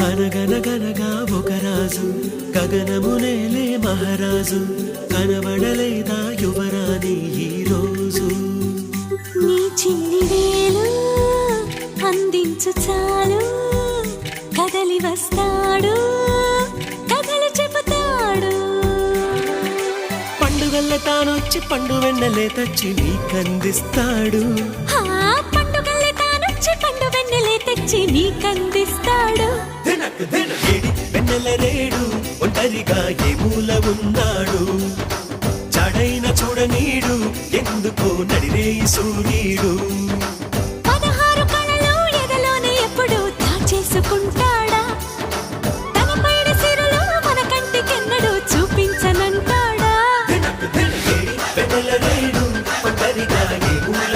అనగనగనగా ఒక రాజు గగనమునేలే మహారాజు కనబడలేదా యువరాణి ఈ రోజు నీ చిన్ని వేలు అందించు చాలు కదలి వస్తాడు కథలు చెబుతాడు పండుగల్ల తానొచ్చి పండు వెన్నెలే తెచ్చి నీకందిస్తాడు పండుగల్లే తానొచ్చి పండు వెన్నెలే తెచ్చి నీకందిస్తాడు వెన్నెల రేడు ఒంటరిగా ఏ మూల ఉన్నాడు చడైన చూడనీడు ఎందుకో నడిరేయి సూర్యుడు 16 కళలు ఎదలోనే ఎప్పుడు దాచేసుకుంటాడా తన పైడి సిరులు మన కంటికెన్నడూ చూపించనంటాడా వెన్నెల రేడు ఒంటరిగా ఏ మూల